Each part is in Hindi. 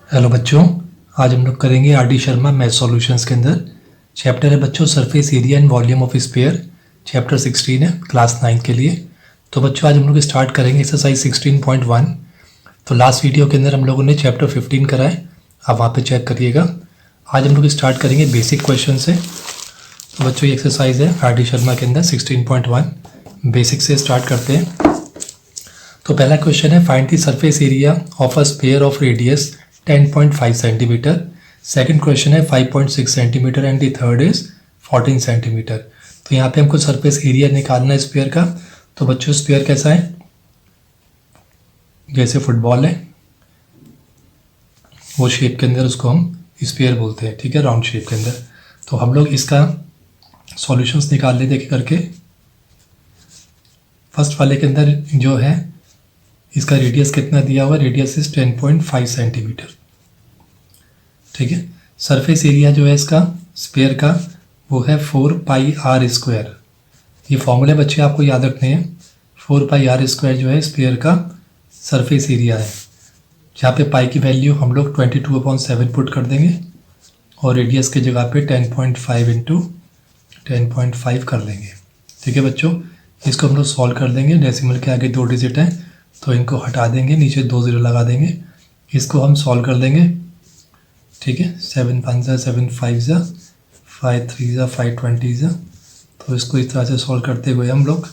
हेलो बच्चों, आज हम लोग करेंगे R D Sharma math solutions के अंदर चैप्टर है बच्चों surface area and volume of sphere. Chapter 16 है क्लास 9 के लिए। तो बच्चों आज हम लोग स्टार्ट करेंगे एक्सरसाइज 16.1। तो लास्ट वीडियो के अंदर हम लोगों ने चैप्टर 15 करा है, आप वहाँ पे चेक करिएगा। आज हम लोग स्टार्ट करेंगे बेसिक क्वेश्चन से। तो बच्चों ये एक्सरसाइज है आर डी शर्मा के अंदर 16.1, बेसिक से स्टार्ट करते हैं। तो पहला क्वेश्चन है find the surface area of a sphere of radius 10.5 centimetre. Second question है 5.6 centimetre and the third is 14 centimetre. तो यहाँ पे हमको सरफेस एरिया निकालना है स्फीयर का। तो बच्चों स्फीयर कैसा है, जैसे फुटबॉल है वो शेप के अंदर उसको हम स्फीयर बोलते हैं, ठीक है, राउंड शेप के अंदर। तो हम लोग इसका सॉल्यूशंस निकाल लेते हैं करके। फर्स्ट वाले के अंदर जो है इसका रेडियस कितना दिया हुआ है, रेडियस इज 10.5 सेंटीमीटर, ठीक है। सरफेस एरिया जो है इसका स्फीयर का वो है 4πr²। ये फॉर्मूले बच्चे आपको याद रखने हैं। 4πr² जो है स्फीयर का सरफेस एरिया है, जहाँ पे पाई की वैल्यू हम लोग 22/7 पुट कर देंगे और रेडियस की जगह पे 10.5 इंटू 10.5 कर लेंगे, ठीक है बच्चों। इसको हम लोग सॉल्व कर देंगे। डेसिमल के आगे 2 डिजिट हैं तो इनको हटा देंगे, नीचे 2 ज़ीरो लगा देंगे। इसको हम सॉल्व कर देंगे, ठीक है। 7 5 7 5 5 3 5 20। तो इसको इस तरह से सॉल्व करते हुए हम लोग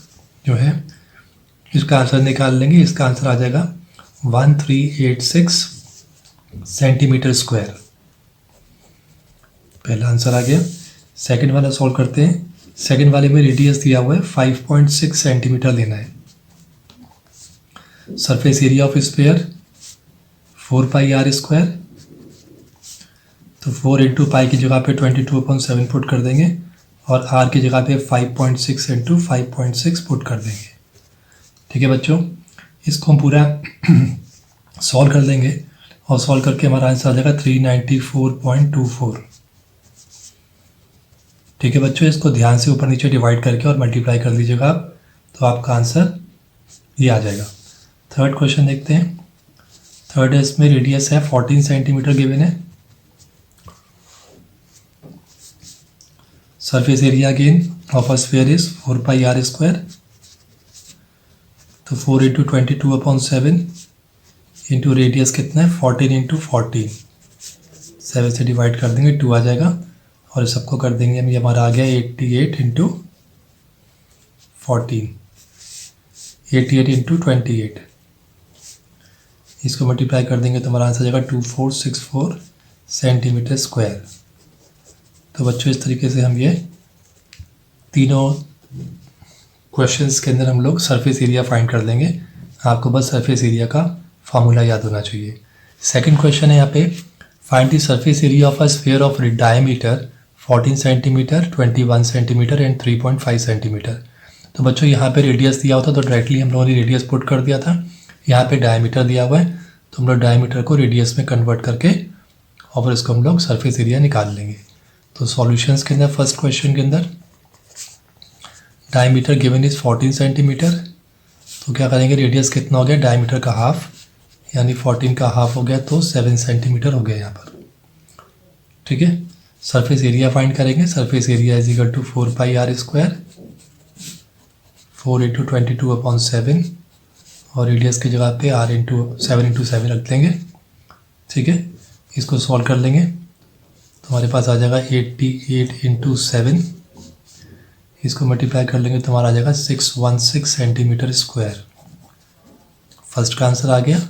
जो है इसका आंसर निकाल लेंगे। इसका आंसर आ जाएगा 1386 सेंटीमीटर स्क्वायर। पहला आंसर आ गया। सेकंड वाला सॉल्व करते हैं। सेकंड वाले में रेडियस दिया हुआ है 5.6 सेंटीमीटर लेना है। Surface area of sphere 4πr²। तो 4 इंटू पाई की जगह पे 22/7 पुट कर देंगे और आर की जगह पे 5.6 इंटू 5.6 पुट कर देंगे, ठीक है बच्चों। इसको हम पूरा सॉल्व कर देंगे और सॉल्व करके हमारा आंसर आ जाएगा 394.24, ठीक है बच्चों। इसको ध्यान से ऊपर नीचे डिवाइड करके और मल्टीप्लाई कर लीजिएगा आप, तो आपका आंसर ये आ जाएगा। थर्ड क्वेश्चन देखते हैं। थर्ड इसमें रेडियस है 14 सेंटीमीटर गिवन है। Surface area again of a sphere is 4πr²। तो 4 इंटू 22/7 इंटू रेडियस कितना है 14 इंटू 14, 7 से डिवाइड कर देंगे 2 आ जाएगा और सबको कर देंगे हम, ये हमारा आ गया 88 इंटू 14, 88 इंटू 28। इसको मल्टीप्लाई कर देंगे तो हमारा आंसर आ जाएगा 2464 सेंटीमीटर स्क्वायर। तो बच्चों इस तरीके से हम ये तीनों क्वेश्चंस के अंदर हम लोग सरफेस एरिया फाइंड कर लेंगे। आपको बस सरफेस एरिया का फार्मूला याद होना चाहिए। सेकंड क्वेश्चन है यहाँ पे find the surface area of a sphere of diameter 14 centimetre, 21 centimetre and 3.5 centimetre. तो बच्चों यहाँ पे रेडियस दिया होता तो डायरेक्टली हम लोगों ने रेडियस पुट कर दिया था। यहाँ पे डायमीटर दिया हुआ है तो हम लोग डायमीटर को रेडियस में कन्वर्ट करके और फिर इसको हम लोग सरफेस एरिया निकाल लेंगे। तो सॉल्यूशंस के अंदर फर्स्ट क्वेश्चन के अंदर डायमीटर गिवन इज 14 सेंटीमीटर। तो क्या करेंगे, रेडियस कितना हो गया, डायमीटर का हाफ, यानी 14 का हाफ हो गया तो 7 सेंटीमीटर हो गया यहाँ पर, ठीक है। सरफेस एरिया फाइंड करेंगे। Surface area is equal to 4πr², 4 into 22/7 और रेडियस की जगह पे r इंटू 7 रख देंगे, ठीक है। इसको सॉल्व कर लेंगे तो हमारे पास आ जाएगा 88 इंटू 7। इसको मल्टीप्लाई कर लेंगे तो हमारा आ जाएगा 616 सेंटीमीटर स्क्वायर। फर्स्ट का आंसर आ गया।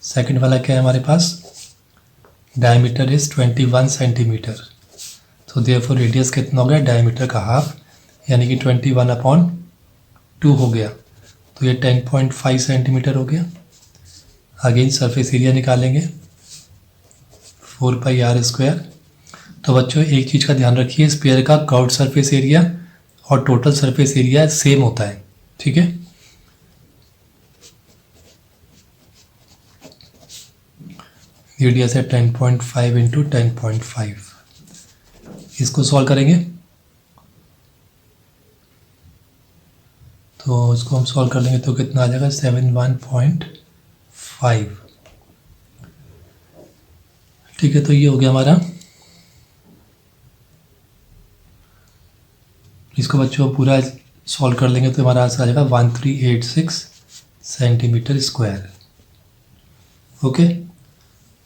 सेकंड वाला क्या है हमारे पास, डायमीटर इज 21 सेंटीमीटर। तो देयरफॉर रेडियस कितना हो गया, डायमीटर का हाफ, यानी कि 21/2 हो गया तो ये 10.5 सेंटीमीटर हो गया। अगेन सरफेस एरिया निकालेंगे 4πr²। तो बच्चों एक चीज़ का ध्यान रखिए, स्फीयर का कर्व्ड सरफेस एरिया और टोटल सरफेस एरिया सेम होता है, ठीक है। रेडियस है 10.5 इंटू 10.5। इसको सॉल्व करेंगे तो इसको हम सॉल्व कर लेंगे तो कितना आ जाएगा 71.5। ठीक है, तो ये हो गया हमारा। इसको बच्चों पूरा सॉल्व कर लेंगे तो हमारा आंसर आ जाएगा 1386 सेंटीमीटर स्क्वायर। ओके,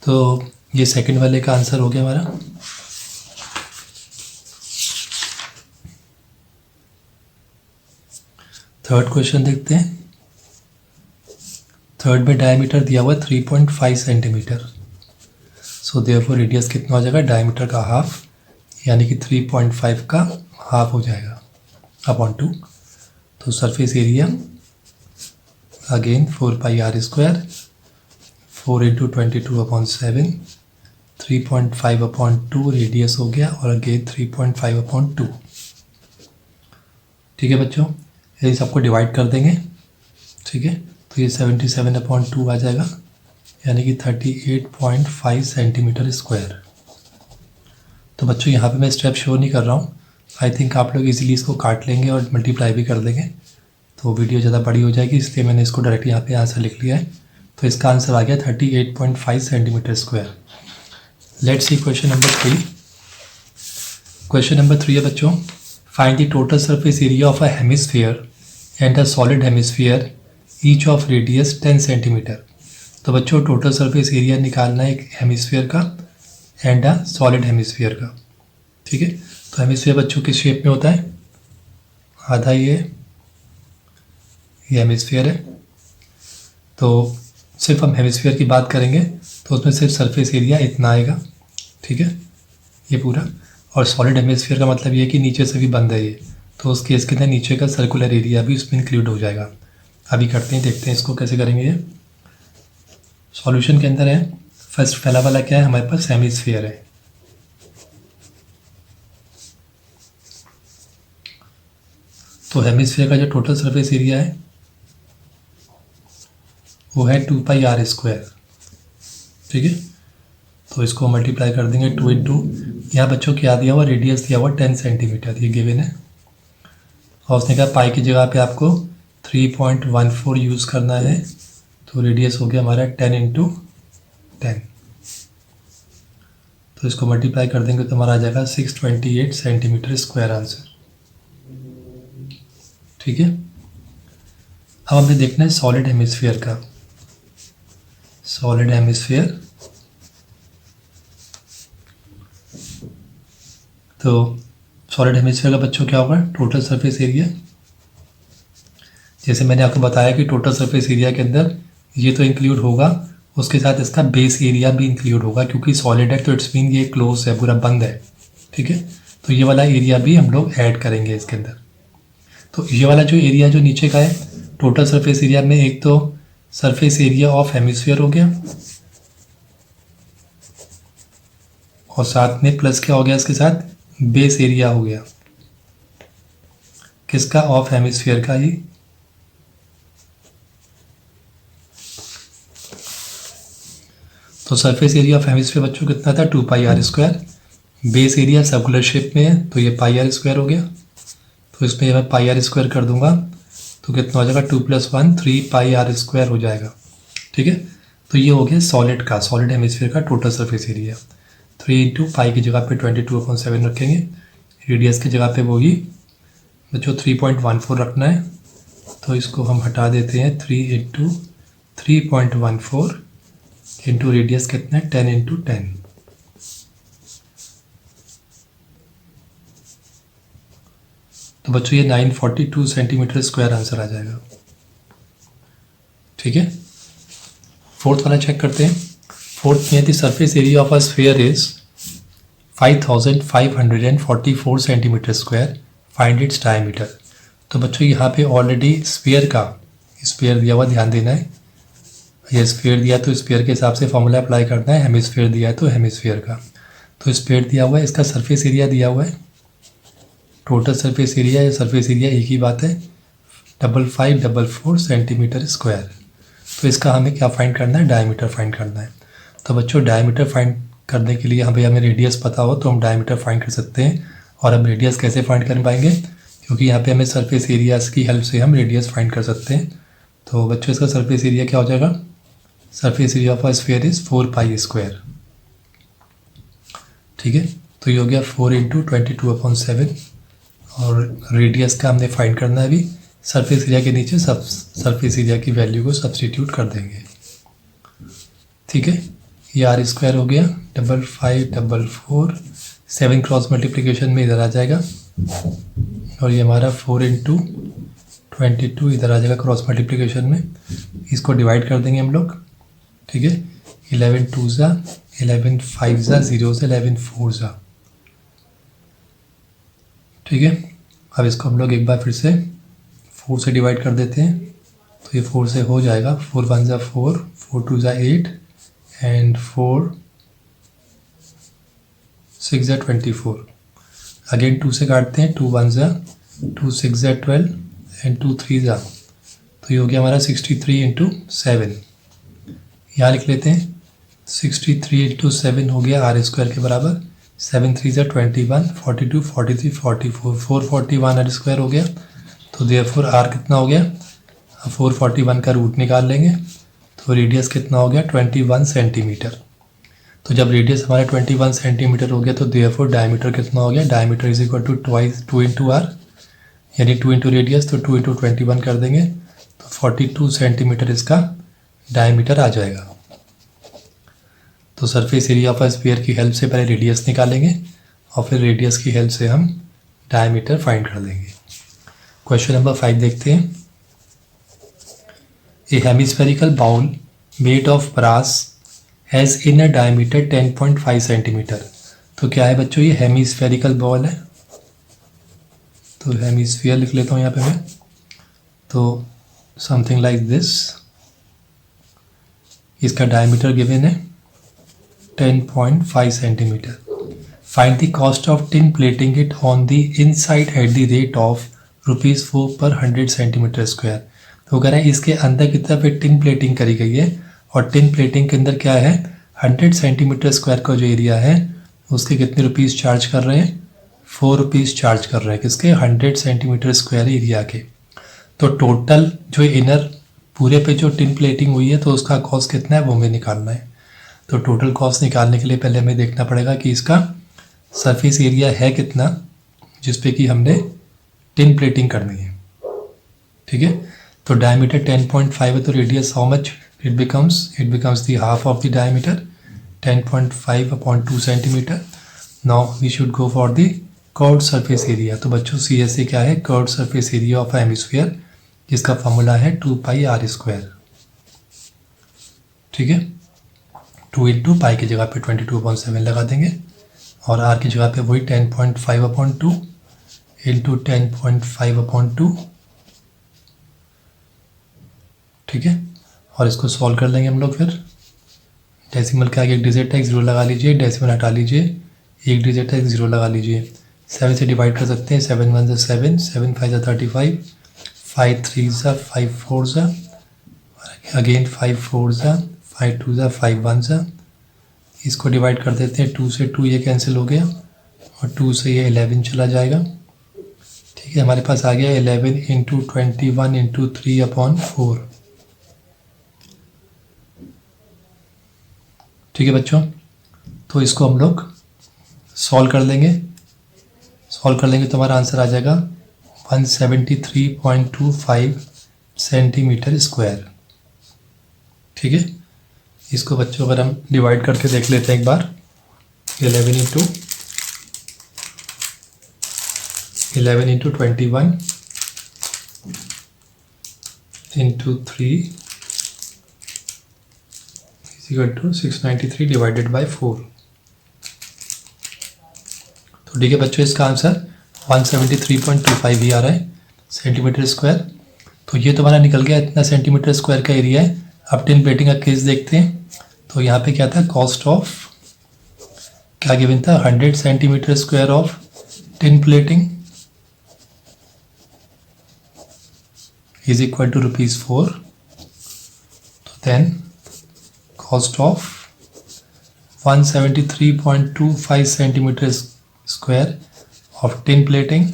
तो ये सेकंड वाले का आंसर हो गया हमारा। थर्ड क्वेश्चन देखते हैं। थर्ड में डायमीटर दिया हुआ है 3.5 सेंटीमीटर। सो देयरफॉर रेडियस कितना हो जाएगा, डायमीटर का हाफ, यानी कि 3.5 का हाफ हो जाएगा अपॉन 2। तो surface area again 4πr², 4 into 22/7, 3.5/2 radius हो गया, और अगेन 3.5/2। ठीक है बच्चों, यही सबको डिवाइड कर देंगे। ठीक है, तो ये 77/2 आ जाएगा, यानी कि 38.5 सेंटीमीटर स्क्वायर। तो बच्चों यहाँ पे मैं स्टेप शो नहीं कर रहा हूँ, आई थिंक आप लोग इजीली इसको काट लेंगे और मल्टीप्लाई भी कर देंगे, तो वीडियो ज़्यादा बड़ी हो जाएगी, इसलिए मैंने इसको डायरेक्ट यहाँ पे आंसर लिख लिया है। तो इसका आंसर आ गया 38.5 centimetre square. Let's see question number 3। Question number 3 है बच्चों, find the total surface area of a hemisphere and a solid hemisphere each of radius 10 centimetre. तो बच्चों टोटल सरफेस एरिया निकालना है एक हेमिस्फीयर का एंड अ सॉलिड हेमिस्फीयर का। ठीक है, तो हेमिस्फीयर बच्चों किस शेप में होता है, आधा ये हेमिस्फीयर है। तो सिर्फ हम हेमिस्फीयर की बात करेंगे तो उसमें सिर्फ सरफेस एरिया इतना आएगा। ठीक है, ये पूरा। और सॉलिड हेमिस्फीयर का मतलब ये है कि नीचे से भी बंद है ये, तो उस केस के अंदर नीचे का सर्कुलर एरिया भी उसमें इंक्लूड हो जाएगा। अभी करते हैं, देखते हैं इसको कैसे करेंगे। ये सॉल्यूशन के अंदर है, फर्स्ट पहला वाला क्या है हमारे पास, हेमिस्फीयर है। तो हेमिस्फीयर का जो टोटल सरफेस एरिया है वो है 2πr²। ठीक है, तो इसको मल्टीप्लाई कर देंगे 2 इंटू, यहाँ बच्चों क्या दिया हुआ, रेडियस दिया हुआ 10 सेंटीमीटर, ये गिवन है। और उसने कहा पाई की जगह पे आपको 3.14 यूज़ करना है, तो रेडियस हो गया हमारा 10 इंटू 10। तो इसको मल्टीप्लाई कर देंगे तो हमारा आ जाएगा 628 सेंटीमीटर स्क्वायर आंसर। ठीक है, अब हमें देखना है सॉलिड हेमिस्फीयर का। सॉलिड हेमिस्फीयर, तो सॉलिड हेमिस्फीयर का बच्चों क्या होगा, टोटल सरफेस एरिया, जैसे मैंने आपको बताया कि टोटल सरफेस एरिया के अंदर ये तो इंक्लूड होगा, उसके साथ इसका बेस एरिया भी इंक्लूड होगा, क्योंकि सॉलिड है तो इट्स मीन ये क्लोज है, पूरा बंद है। ठीक है, तो ये वाला एरिया भी हम लोग ऐड करेंगे इसके अंदर। तो ये वाला जो एरिया जो नीचे का है टोटल सरफेस एरिया में, एक तो सरफेस एरिया ऑफ हेमिस्फीयर हो गया, और साथ में प्लस क्या हो गया इसके साथ, बेस एरिया हो गया, किसका, ऑफ हेमिस्फीयर का ही। तो सरफेस एरिया ऑफ हेमिस्फीयर बच्चों कितना था, 2πr²। Base area circular shape में है तो ये πr² हो गया, तो इसमें मैं πr² कर दूंगा तो कितना हो जाएगा, 2 + 1 3πr² हो जाएगा। ठीक है, तो ये हो गया सॉलिड का, सॉलिड हेमिस्फीयर का total surface area. 3 into pi की जगह पे 22/7 रखेंगे, रेडियस की जगह पे वही बच्चों 3.14 रखना है, तो इसको हम हटा देते हैं। 3 इंटू 3.14 इंटू रेडियस कितना है, 10 इंटू 10। तो बच्चों ये 942 सेंटीमीटर स्क्वायर आंसर आ जाएगा। ठीक है, फोर्थ वाला चेक करते हैं। फोर्थ में the surface area of a sphere is 5544 centimetre square, find its diameter. तो बच्चों यहाँ पे ऑलरेडी स्फीयर का, स्फीयर दिया हुआ, ध्यान देना है, ये स्फीयर दिया तो स्फीयर के हिसाब से फॉर्मूला अप्लाई करना है, हेमिस्फीयर दिया है तो हेमिस्फीयर का। तो स्फीयर दिया हुआ है, इसका सरफेस एरिया दिया हुआ है, टोटल सरफेस एरिया या सरफेस एरिया एक ही बात है, 5544 सेंटीमीटर स्क्वायर। तो इसका हमें क्या फाइंड करना है, डायमीटर फाइंड करना है। तो बच्चों डायमीटर फाइंड करने के लिए भाई हमें रेडियस पता हो तो हम डायमीटर फाइंड कर सकते हैं। और हम रेडियस कैसे फाइंड कर पाएंगे, क्योंकि यहाँ पे हमें सरफेस एरियाज की हेल्प से हम रेडियस फाइंड कर सकते हैं। तो बच्चों इसका सरफेस एरिया क्या हो जाएगा, surface area of a sphere is 4π²। ठीक है, तो ये हो गया 4 इंटू 22/7 और रेडियस का हमने फाइंड करना है अभी। सरफेस एरिया के नीचे सब सरफेस एरिया की वैल्यू को सब्स्टिट्यूट कर देंगे। ठीक है, ये आर स्क्वायर हो गया 5544, 7 क्रॉस मल्टीप्लिकेशन में इधर आ जाएगा और ये हमारा 4 इंटू 22 इधर आ जाएगा क्रॉस मल्टीप्लिकेशन में। इसको डिवाइड कर देंगे हम लोग। ठीक है, 11 2 ज़ा 11 5 ज़ा 0 से 11 4 ज़ा। ठीक है, अब इसको हम लोग एक बार फिर से 4 से डिवाइड कर देते हैं, तो ये 4 से हो जाएगा। 4 1 ज़ा 4, 4 2 ज़ा 8 एंड 4 6 ज़ा 24। अगेन 2 से काटते हैं, 2 1 ज़ा 2 6 ज़ा 12 एंड 2 3 ज़ा, तो ये हो गया हमारा 63 इंटू 7। यहाँ लिख लेते हैं 63 इंटू 7 हो गया आर स्क्वायर के बराबर। 7 3 ज़ा 21, 42 43 44, 441 आर स्क्वायर हो गया। तो देयरफॉर आर कितना हो गया, 441 का रूट निकाल लेंगे, तो रेडियस कितना हो गया 21 सेंटीमीटर। तो जब रेडियस हमारा 21 सेंटीमीटर हो गया तो देयरफॉर डायमीटर कितना हो गया, diameter is equal to 2 into R, यानी 2 इंटू रेडियस तो 2 इंटू 21 कर देंगे, तो 42 सेंटीमीटर इसका डायमीटर आ जाएगा। तो सरफेस एरिया ऑफ स्फीयर की हेल्प से पहले रेडियस निकालेंगे और फिर रेडियस की हेल्प से हम डायमीटर फाइंड कर लेंगे। क्वेश्चन नंबर 5 देखते हैं। A hemispherical bowl made of brass has inner diameter 10.5 centimetre. तो क्या है बच्चों, ये हेमिस्फेरिकल बॉल है, तो हेमिस्फीयर लिख लेता हूँ यहाँ पे मैं। तो समथिंग लाइक दिस, इसका डायमीटर गिवन है 10.5 centimetre. Find the cost of tin plating it on the inside at the rate of ₹4 पर 100 सेंटीमीटर स्क्वायर। तो कह रहे हैं इसके अंदर की तरफ एक टिन प्लेटिंग करी गई है और टिन प्लेटिंग के अंदर क्या है 100 सेंटीमीटर स्क्वायर का जो एरिया है उसके कितने रुपीज़ चार्ज कर रहे हैं, 4 रुपीज़ चार्ज कर रहे हैं किसके, 100 सेंटीमीटर स्क्वायर एरिया के। तो टोटल जो इनर पूरे पे जो टिन प्लेटिंग हुई है तो उसका कॉस्ट कितना है वो हमें निकालना है। तो टोटल कॉस्ट निकालने के लिए पहले हमें देखना पड़ेगा कि इसका सरफेस एरिया है कितना जिस पे कि हमने टिन प्लेटिंग करनी है। ठीक है, तो डायमीटर 10.5 है, तो radius how much it becomes the half of the diameter 10.5/2 centimetre. Now we should go for the curved surface area. तो बच्चों CSA क्या है, curved surface area of hemisphere, जिसका फॉर्मूला है 2πr²। ठीक है, 2 इंटू पाई की जगह पे 22/7 लगा देंगे और आर की जगह पे वही 10.5/2 इंटू 10.5/2। ठीक है, और इसको सॉल्व कर लेंगे हम लोग। फिर डेसिमल के आगे एक डिजिट है, 0 लगा लीजिए, डेसिमल हटा लीजिए, एक डिजिट है 0 लगा लीजिए। 7 से डिवाइड कर सकते हैं, 7 1 ज़ा 7, 7 5 ज़ा 35, 5 3 ज़ा 5 4 ज़ा, अगेन 5 4 ज़ा, 5 2 ज़ा 5 1 ज़ा। इसको डिवाइड कर देते हैं, 2 से 2 ये कैंसिल हो गया और 2 से ये 11 चला जाएगा। ठीक है, हमारे पास आ गया 11 इंटू 21 इंटू 3/4। ठीक है बच्चों, तो इसको हम लोग सॉल्व कर लेंगे। तो हमारा आंसर आ जाएगा 173.25 सेंटीमीटर स्क्वायर। ठीक है, इसको बच्चों अगर हम डिवाइड करके देख लेते हैं एक बार, 11 इंटू 21 इंटू 3 = 693 डिवाइडेड बाय 4। तो ठीक है बच्चों, इसका आंसर 173.25 ही आ रहा है सेंटीमीटर स्क्वायर। तो ये तो हमारा निकल गया, इतना सेंटीमीटर स्क्वायर का एरिया है। अब टिन प्लेटिंग का केस देखते हैं। तो यहाँ पे क्या था, कॉस्ट ऑफ क्या गिवन था, 100 centimetre square of tin plating is equal to ₹4। तो then cost of 173.25 centimetre square of tin plating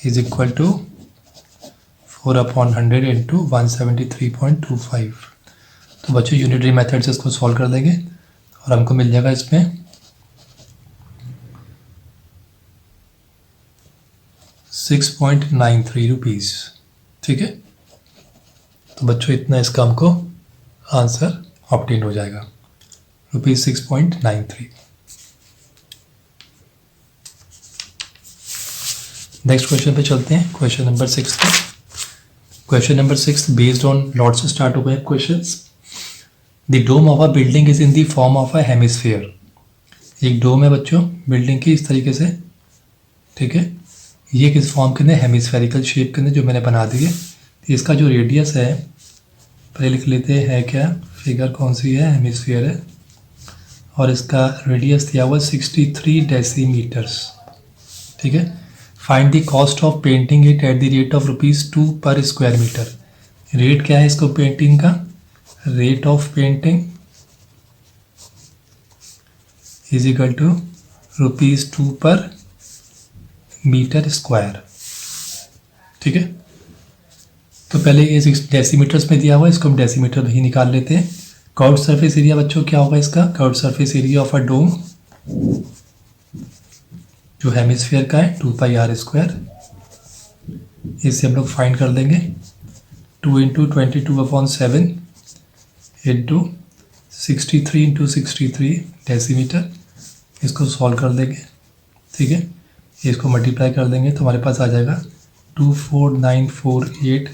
is equal to 4/100 into 173.25। तो बच्चों यूनिटरी मेथड से इसको सॉल्व कर देंगे और हमको मिल जाएगा इसमें 6.93 रुपीज़। ठीक है, तो बच्चों इतना इसका हमको आंसर ऑब्टेन हो जाएगा, ₹6.93। नेक्स्ट क्वेश्चन पे चलते हैं, क्वेश्चन नंबर 6 पे। Question number 6 based on lot से स्टार्ट हो गए questions. The dome of a building is in the form of a hemisphere. एक डोम है बच्चों बिल्डिंग की इस तरीके से। ठीक है, ये किस फॉर्म के अंदर, हेमिस्फेरिकल शेप के अंदर जो मैंने बना दी है। इसका जो रेडियस है पहले लिख लेते हैं क्या, फिगर कौन सी है, हेमिस्फीयर है, और इसका रेडियस दिया हुआ 63 डेसीमीटर्स। ठीक है, find the cost of painting it at the rate of ₹2 पर स्क्वायर मीटर। रेट क्या है इसको पेंटिंग का, rate of painting is equal to ₹2 per metre square. ठीक है, तो पहले ये 6 डेसीमीटर्स में दिया हुआ है, इसको हम डेसीमीटर में ही निकाल लेते हैं। कर्व्ड सरफेस एरिया बच्चों क्या होगा इसका, curved surface area of a dome जो हेमिस्फीयर का है 2πr²। इससे हम लोग फाइंड कर देंगे 2 × 22/7 इंटू 63 × 63 डेसीमीटर। इसको सॉल्व कर देंगे। ठीक है, इसको मल्टीप्लाई कर देंगे तो हमारे पास आ जाएगा 24948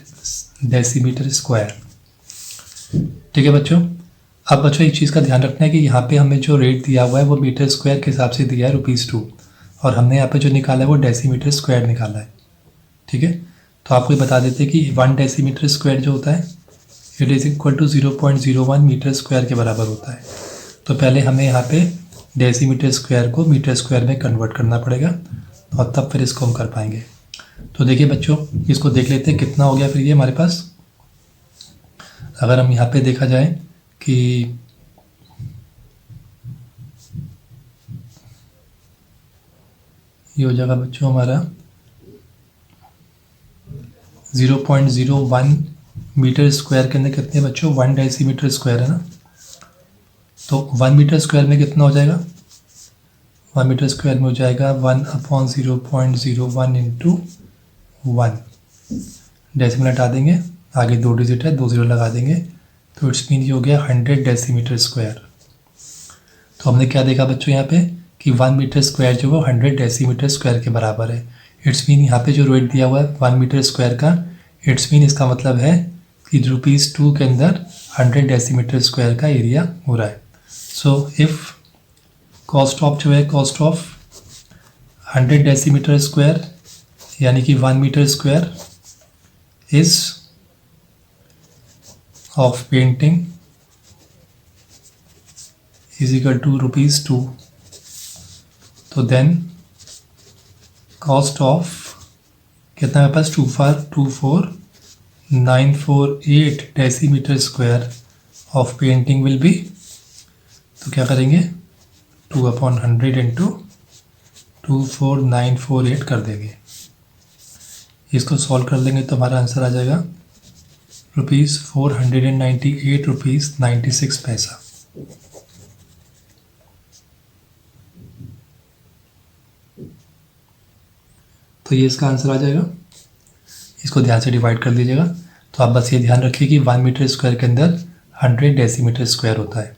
डेसीमीटर स्क्वायर। ठीक है बच्चों, अब बच्चों एक चीज़ का ध्यान रखना है कि यहाँ पे हमें जो रेट दिया हुआ है वो मीटर स्क्वायर के हिसाब से दिया है ₹2, और हमने यहाँ पे जो निकाला है वो डेसीमीटर स्क्वायर निकाला है। ठीक है, तो आपको बता देते हैं कि 1 डेसीमीटर स्क्वायर जो होता है it is equal to 0.01 metre square के बराबर होता है। तो पहले हमें यहाँ पे डेसीमीटर स्क्वायर को मीटर स्क्वायर में कन्वर्ट करना पड़ेगा और तब फिर इसको हम कर पाएंगे। तो देखिए बच्चों, इसको देख लेते हैं कितना हो गया फिर ये हमारे पास। अगर हम यहाँ पे देखा जाए कि ये हो जाएगा बच्चों हमारा 0.01 मीटर स्क्वायर के अंदर कितने बच्चों 1 डेसीमीटर स्क्वायर है ना, तो 1 मीटर स्क्वायर में कितना हो जाएगा, 1 मीटर स्क्वायर में हो जाएगा 1/0.01 इंटू 1। डेसिमल हटा देंगे, आगे 2 डिजिट है, 2 0 लगा देंगे, तो इट्स मीन ये हो गया 100 डेसीमीटर स्क्वायर। तो हमने क्या देखा बच्चों यहाँ पे कि 1 मीटर स्क्वायर जो वो 100 डेसीमीटर स्क्वायर के बराबर है। इट्स मीन यहाँ पे जो रेट दिया हुआ है 1 मीटर स्क्वायर का, इट्स मीन इसका मतलब है कि ₹2 के अंदर 100 डेसीमीटर स्क्वायर का एरिया हो रहा है। सो इफ़ कॉस्ट ऑफ जो है कॉस्ट ऑफ 100 डेसीमीटर स्क्वायर यानी कि 1 metre square is of painting is equal to ₹2। तो देन कॉस्ट ऑफ कितना मेरे पास 24948 decimetre square of painting will be, तो क्या करेंगे 2/100 इंटू 24948 कर देंगे। इसको सॉल्व कर लेंगे तो हमारा आंसर आ जाएगा ₹498.96। तो ये इसका आंसर आ जाएगा। इसको ध्यान से डिवाइड कर लीजिएगा। तो आप बस ये ध्यान रखिए कि 1 मीटर स्क्वायर के अंदर 100 डेसीमीटर स्क्वायर होता है।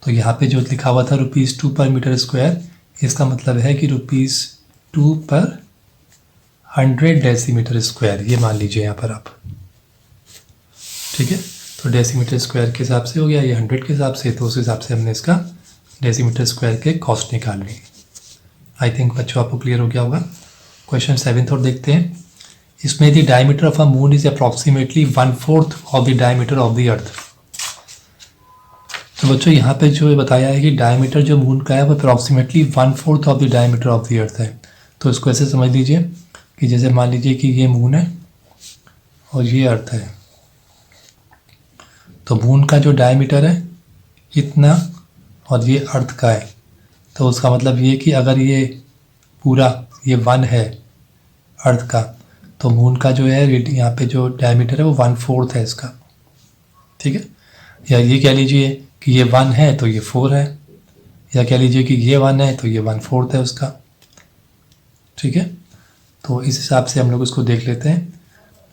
तो यहाँ पे जो लिखा हुआ था ₹2 पर मीटर स्क्वायर, इसका मतलब है कि ₹2 पर 100 डेसीमीटर स्क्वायर, ये मान लीजिए यहाँ पर आप। ठीक है, तो डेसीमीटर स्क्वायर के हिसाब से हो गया, ये 100 के हिसाब से, तो उस हिसाब से हमने इसका डेसीमीटर स्क्वायर के कॉस्ट निकाल ली। आई थिंक बच्चों आपको क्लियर हो गया होगा। क्वेश्चन 7 और देखते हैं। इसमें the diameter of a moon is approximately 1/4 of the diameter of the अर्थ। तो बच्चों यहाँ पे जो बताया है कि डायमीटर जो मून का है वो approximately 1/4 of the diameter of the अर्थ है। तो इसको ऐसे समझ लीजिए कि जैसे मान लीजिए कि ये मून है और ये अर्थ है, तो मून का जो डायमीटर है इतना और ये अर्थ का है, तो उसका मतलब ये कि अगर ये पूरा ये 1 है अर्थ का, तो मून का जो है यहाँ पे जो डायमीटर है वो 1/4 है इसका। ठीक है, या ये कह लीजिए कि ये 1 है तो ये 4 है, या कह लीजिए कि ये 1 है तो ये 1/4 है उसका। ठीक है, तो इस हिसाब से हम लोग इसको देख लेते हैं।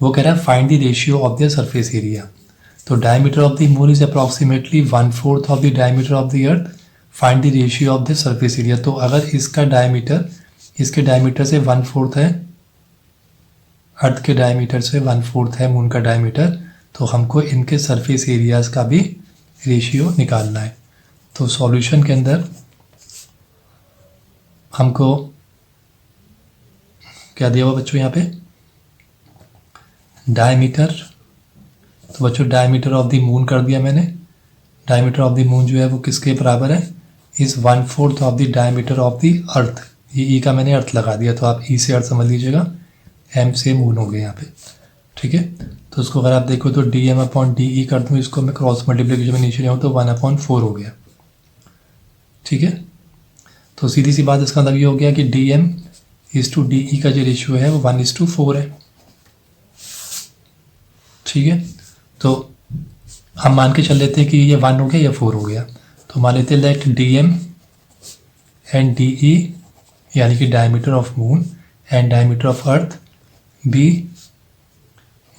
वो कह रहा है find the ratio of the surface area. तो diameter of the moon is approximately 1/4 of the diameter of the earth, find the ratio of the surface area. तो अगर इसका डायमीटर इसके डायमीटर से 1/4 है, अर्थ के डायमीटर से 1/4 है मून का डायमीटर, तो हमको इनके सरफेस एरियाज का भी रेशियो निकालना है। तो सॉल्यूशन के अंदर हमको क्या दिया हुआ बच्चों यहाँ पे, डायमीटर। तो बच्चों डायमीटर ऑफ द मून कर दिया मैंने। डायमीटर ऑफ द मून जो है वो किसके बराबर है, इस 1/4 of the diameter of the अर्थ। ये ई का मैंने अर्थ लगा दिया, तो आप ई से अर्थ समझ लीजिएगा, एम से मून हो गया यहाँ पे। ठीक है, तो उसको अगर आप देखो तो dm/de कर दूँ, इसको मैं क्रॉस मल्टीप्लिकेशन में नीचे ले आऊँ तो 1/4 हो गया। ठीक है, तो सीधी सी बात इसका मतलब ये हो गया कि dm/de का जो रेशियो है वो 1:4 है। ठीक है, तो हम मान के चल लेते हैं कि ये 1 हो गया या 4 हो गया। तो मान लेते हैं लेट dm एंड de यानी कि diameter of moon and diameter of earth be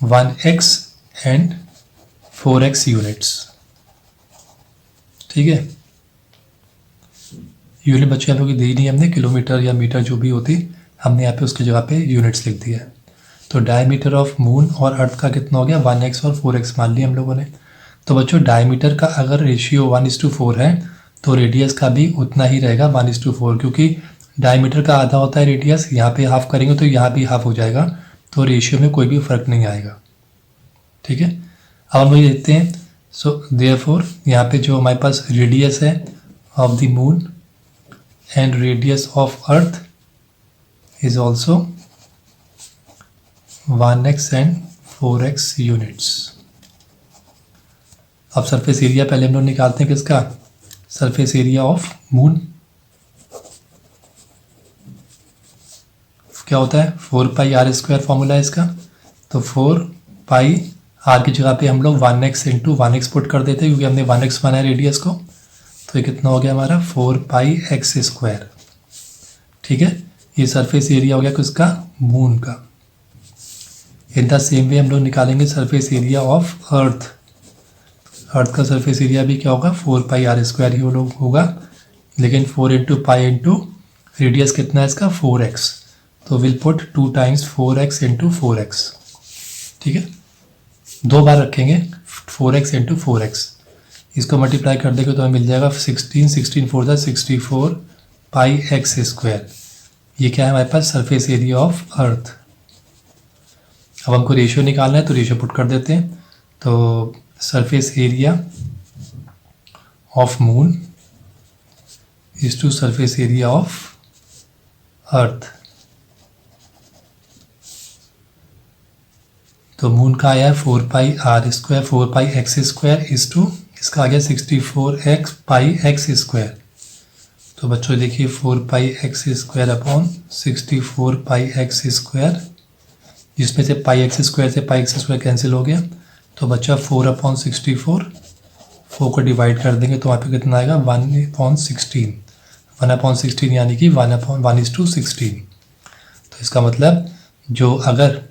1x and 4x units. ठीक है, यूनिट बच्चे यहाँ पे दी नहीं हमने, किलोमीटर या मीटर जो भी होती, हमने यहाँ पे उसकी जगह पे यूनिट्स लिख दिया है। तो डायमीटर ऑफ मून और अर्थ का कितना हो गया, 1x और 4x मान लिया हम लोगों ने। तो बच्चों डायमीटर का अगर रेशियो 1:4 है तो रेडियस का भी उतना ही रहेगा 1:4, क्योंकि डायमीटर का आधा होता है रेडियस, यहाँ पे हाफ करेंगे तो यहाँ भी हाफ हो जाएगा, तो रेशियो में कोई भी फर्क नहीं आएगा। ठीक है, अब हम ये देखते हैं। सो देयरफॉर यहाँ पे जो हमारे पास रेडियस है of the moon and radius of earth is also 1x and 4x units. अब सरफेस एरिया पहले हम लोग निकालते हैं किसका, सरफेस एरिया ऑफ मून। क्या होता है, 4πr² फॉर्मूला है इसका। तो 4π r की जगह पे हम लोग 1x इंटू 1x पुट कर देते हैं, क्योंकि हमने 1x माना है रेडियस को। तो ये कितना हो गया हमारा 4πx²। ठीक है, ये सरफेस एरिया हो गया किसका, मून का। इन द सेम वे हम लोग निकालेंगे सरफेस एरिया ऑफ अर्थ। अर्थ का सरफेस एरिया भी क्या होगा, 4πr² ही होगा, लेकिन 4 इंटू पाई इंटू रेडियस कितना है इसका 4x, तो will put 2 times 4x into 4x। ठीक है, 2 बार रखेंगे 4x इंटू 4x, इसको मल्टीप्लाई कर देंगे तो हमें मिल जाएगा 16 4 × 64 πx²। ये क्या है हमारे पास, सरफेस एरिया ऑफ अर्थ। अब हमको रेशियो निकालना है, तो रेशियो पुट कर देते हैं। तो surface area of moon is to surface area of earth. तो मून का आया 4πr², 4πx² इज टू इसका आ गया 64x πx²। तो बच्चों देखिए 4πx² अपॉन 64 πx², जिसमें से πx² से πx² कैंसिल हो गया। तो बच्चा 4/64, 4 को डिवाइड कर देंगे तो वहाँ पे कितना आएगा 1/16, 1/16 यानी कि 1/16। तो इसका मतलब जो अगर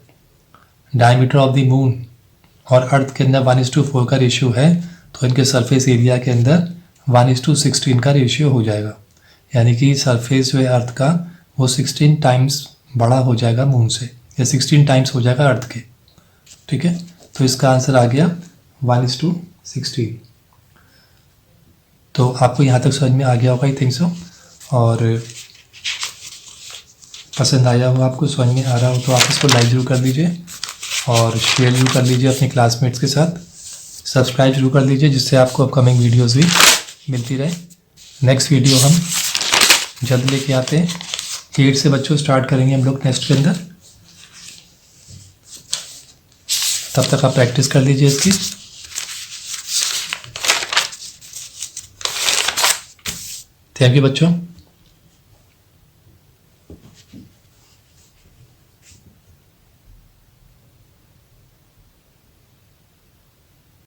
डायमीटर ऑफ द मून और अर्थ के अंदर 1:4 का रेशियो है, तो इनके सरफेस एरिया के अंदर 1:16 का रेशियो हो जाएगा, यानी कि सरफेस जो है अर्थ का वो 16 टाइम्स बड़ा हो जाएगा मून से, या 16 टाइम्स हो जाएगा अर्थ के। ठीक है, तो इसका आंसर आ गया 1:16। तो आपको यहाँ तक समझ में आ गया होगा, आई थिंक सो, और पसंद आया हो, आपको समझ में आ रहा हो तो आप इसको लाइक जरूर कर दीजिए और शेयर जरूर कर लीजिए अपने क्लासमेट्स के साथ। सब्सक्राइब जरूर कर लीजिए, जिससे आपको अपकमिंग वीडियोस भी मिलती रहे। नेक्स्ट वीडियो हम जल्द लेके आते हैं। 8 से बच्चों स्टार्ट करेंगे हम लोग नेक्स्ट के अंदर। तब तक आप प्रैक्टिस कर लीजिए इसकी। थैंक यू बच्चों।